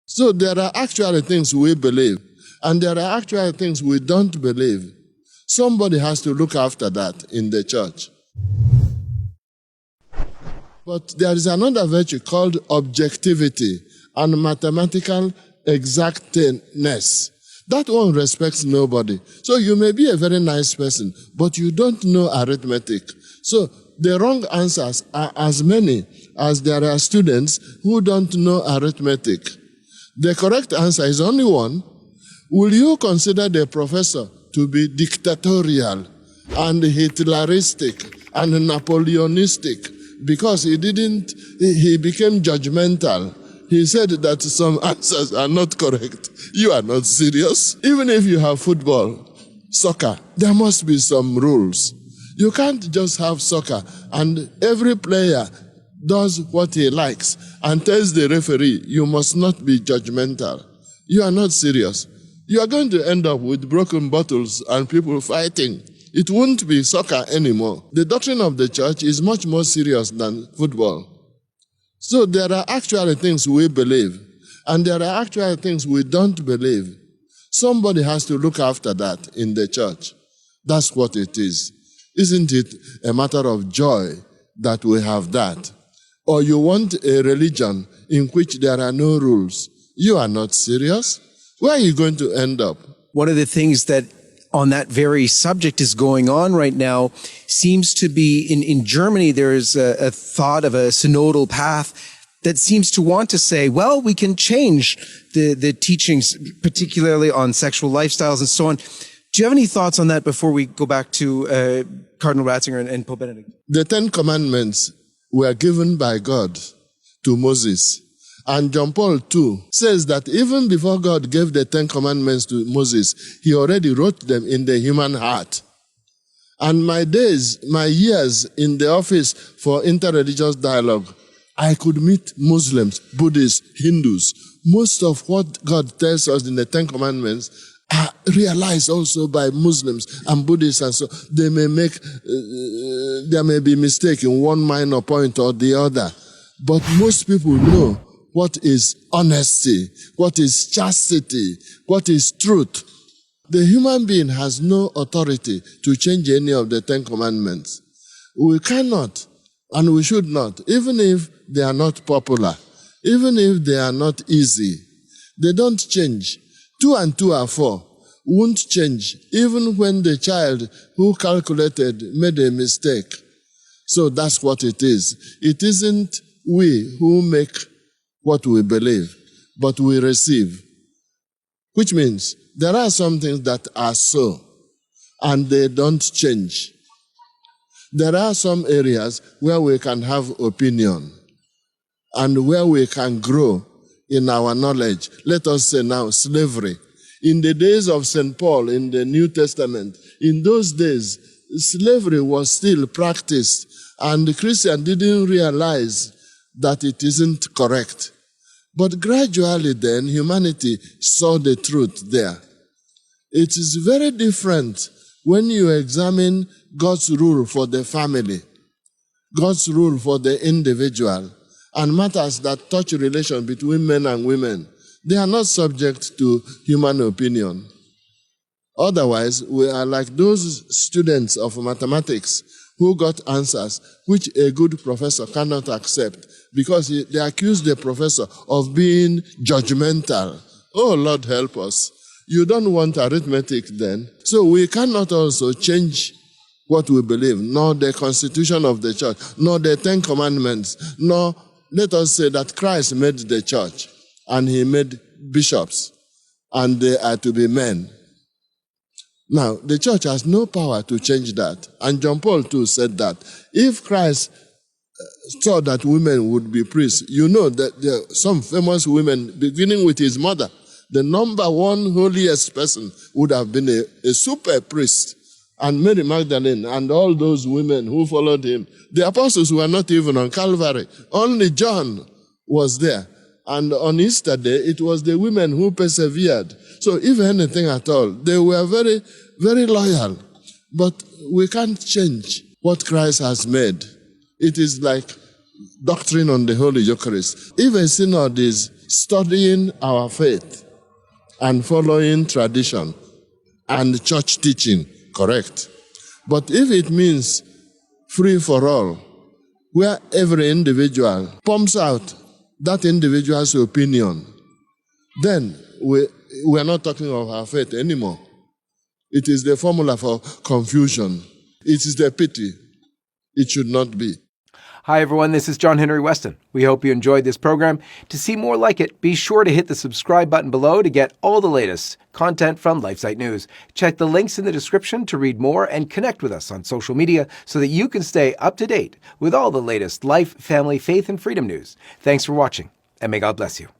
So there are actually things we believe, and there are actually things we don't believe. Somebody has to look after that in the church. But there is another virtue called objectivity and mathematical exactness. That one respects nobody. So you may be a very nice person, but you don't know arithmetic. So the wrong answers are as many as there are students who don't know arithmetic. The correct answer is only one. Will you consider the professor to be dictatorial and Hitleristic and Napoleonistic because he became judgmental? He said that some answers are not correct. You are not serious. Even if you have football, soccer, there must be some rules. You can't just have soccer and every player does what he likes and tells the referee, you must not be judgmental. You are not serious. You are going to end up with broken bottles and people fighting. It won't be soccer anymore. The doctrine of the church is much more serious than football. So there are actually things we believe, and there are actually things we don't believe. Somebody has to look after that in the church. That's what it is. Isn't it a matter of joy that we have that? Or you want a religion in which there are no rules? You are not serious. Where are you going to end up? One of the things that on that very subject is going on right now seems to be in Germany, there's a thought of a synodal path that seems to want to say, well, we can change the teachings, particularly on sexual lifestyles and so on. Do you have any thoughts on that before we go back to Cardinal Ratzinger and Pope Benedict? The Ten Commandments were given by God to Moses. And John Paul II says that even before God gave the Ten Commandments to Moses, he already wrote them in the human heart. And my years in the office for interreligious dialogue, I could meet Muslims, Buddhists, Hindus. Most of what God tells us in the Ten Commandments are realized also by Muslims and Buddhists, and so there may be mistake in one minor point or the other. But most people know what is honesty, what is chastity, what is truth. The human being has no authority to change any of the Ten Commandments. We cannot, and we should not, even if they are not popular, even if they are not easy. They don't change. 2 and 2 are 4. Won't change, even when the child who calculated made a mistake. So that's what it is. It isn't we who make what we believe, but we receive. Which means there are some things that are so, and they don't change. There are some areas where we can have opinion, and where we can grow in our knowledge. Let us say now, slavery. In the days of St. Paul in the New Testament, in those days, slavery was still practiced, and the Christian didn't realize that it isn't correct. But gradually then, humanity saw the truth there. It is very different when you examine God's rule for the family, God's rule for the individual, and matters that touch relation between men and women. They are not subject to human opinion. Otherwise, we are like those students of mathematics who got answers which a good professor cannot accept because they accuse the professor of being judgmental. Oh, Lord, help us. You don't want arithmetic then. So we cannot also change what we believe, nor the constitution of the church, nor the Ten Commandments, nor let us say that Christ made the church and he made bishops and they are to be men. Now, the church has no power to change that. And John Paul II said that if Christ saw that women would be priests, you know that there are some famous women, beginning with his mother, the number one holiest person would have been a super priest. And Mary Magdalene and all those women who followed him. The apostles were not even on Calvary. Only John was there. And on Easter Day, it was the women who persevered. So if anything at all, they were very, very loyal. But we can't change what Christ has made. It is like doctrine on the Holy Eucharist. If a synod is studying our faith and following tradition and church teaching, correct. But if it means free for all, where every individual pumps out that individual's opinion, then we're not talking of our faith anymore. It is the formula for confusion. It is the pity. It should not be. Hi, everyone. This is John Henry Weston. We hope you enjoyed this program. To see more like it, be sure to hit the subscribe button below to get all the latest content from LifeSite News. Check the links in the description to read more and connect with us on social media so that you can stay up to date with all the latest life, family, faith, and freedom news. Thanks for watching, and may God bless you.